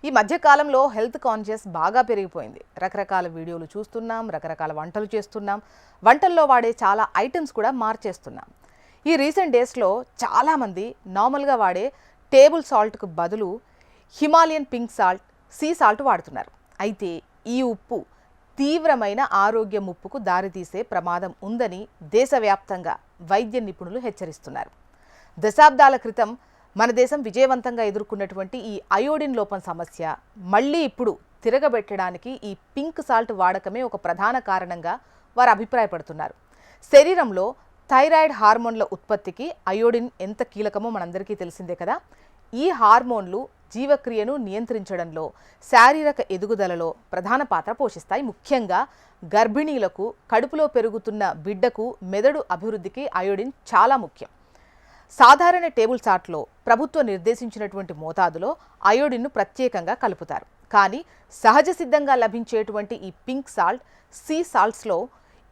ఈ మధ్య కాలంలో హెల్త్ కాన్షియస్ బాగా పెరిగిపోయింది. రకరకాల వీడియోలు చూస్తున్నాం, రకరకాల వంటలు చేస్తున్నాం, వంటల్లో వాడే చాలా ఐటమ్స్ కూడా మార్చేస్తున్నాం. ఈ రీసెంట్ డేస్లో చాలామంది నార్మల్గా వాడే టేబుల్ సాల్ట్కు బదులు Himalayan pink salt, sea salt వాడుతున్నారు. అయితే ఈ ఉప్పు తీవ్రమైన ఆరోగ్య ముప్పుకు దారితీసే ప్రమాదం ఉందని దేశవ్యాప్తంగా వైద్య నిపుణులు హెచ్చరిస్తున్నారు. దశాబ్దాల క్రితం మన దేశం విజయవంతంగా ఎదుర్కొన్నటువంటి ఈ అయోడిన్ లోపం సమస్య మళ్ళీ ఇప్పుడు తిరగబెట్టడానికి ఈ పింక్ సాల్ట్ వాడకమే ఒక ప్రధాన కారణంగా వారు అభిప్రాయపడుతున్నారు. శరీరంలో థైరాయిడ్ హార్మోన్ల ఉత్పత్తికి అయోడిన్ ఎంత కీలకమో మనందరికీ తెలిసిందే కదా. ఈ హార్మోన్లు జీవక్రియను నియంత్రించడంలో, శారీరక ఎదుగుదలలో ప్రధాన పాత్ర పోషిస్తాయి. ముఖ్యంగా గర్భిణీలకు, కడుపులో పెరుగుతున్న బిడ్డకు మెదడు అభివృద్ధికి అయోడిన్ చాలా ముఖ్యం. సాధారణ టేబుల్ సాల్ట్లో ప్రభుత్వం నిర్దేశించినటువంటి మోతాదులో అయోడిన్ను ప్రత్యేకంగా కలుపుతారు. కానీ సహజ సిద్ధంగా లభించేటువంటి ఈ పింక్ సాల్ట్, సీ సాల్ట్స్లో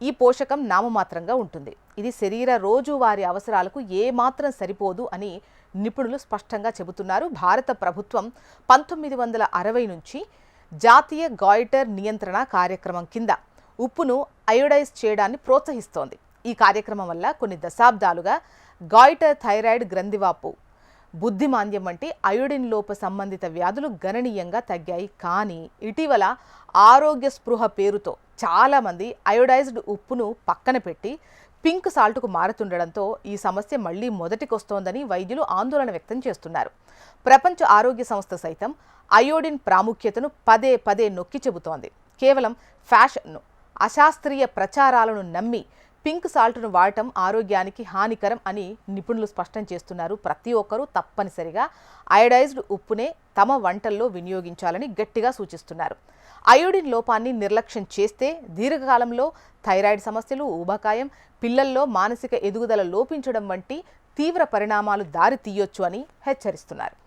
ఈ పోషకం నామమాత్రంగా ఉంటుంది. ఇది శరీర రోజువారీ అవసరాలకు ఏమాత్రం సరిపోదు అని నిపుణులు స్పష్టంగా చెబుతున్నారు. భారత ప్రభుత్వం 1960 నుంచి జాతీయ గాయిటర్ నియంత్రణ కార్యక్రమం కింద ఉప్పును అయోడైజ్ చేయడాన్ని ప్రోత్సహిస్తోంది. ఈ కార్యక్రమం వల్ల కొన్ని దశాబ్దాలుగా గాయిటర్, థైరాయిడ్ గ్రంథివాపు, బుద్ధిమాంద్యం వంటి అయోడిన్ లోప సంబంధిత వ్యాధులు గణనీయంగా తగ్గాయి. కానీ ఇటీవల ఆరోగ్య స్పృహ పేరుతో చాలామంది అయోడైజ్డ్ ఉప్పును పక్కన పెట్టి పింక్ సాల్ట్కు మారుతుండడంతో ఈ సమస్య మళ్లీ మొదటికొస్తోందని వైద్యులు ఆందోళన వ్యక్తం చేస్తున్నారు. ప్రపంచ ఆరోగ్య సంస్థ సైతం అయోడిన్ ప్రాముఖ్యతను పదే పదే నొక్కి చెబుతోంది. కేవలం ఫ్యాషన్ను, అశాస్త్రీయ ప్రచారాలను నమ్మి పింక్ సాల్ట్ను వాడటం ఆరోగ్యానికి హానికరం అని నిపుణులు స్పష్టం చేస్తున్నారు. ప్రతి ఒక్కరూ తప్పనిసరిగా అయోడైజ్డ్ ఉప్పునే తమ వంటల్లో వినియోగించాలని గట్టిగా సూచిస్తున్నారు. అయోడిన్ లోపాన్ని నిర్లక్ష్యం చేస్తే దీర్ఘకాలంలో థైరాయిడ్ సమస్యలు, ఊబకాయం, పిల్లల్లో మానసిక ఎదుగుదల లోపించడం వంటి తీవ్ర పరిణామాలు దారి తీయొచ్చు అని హెచ్చరిస్తున్నారు.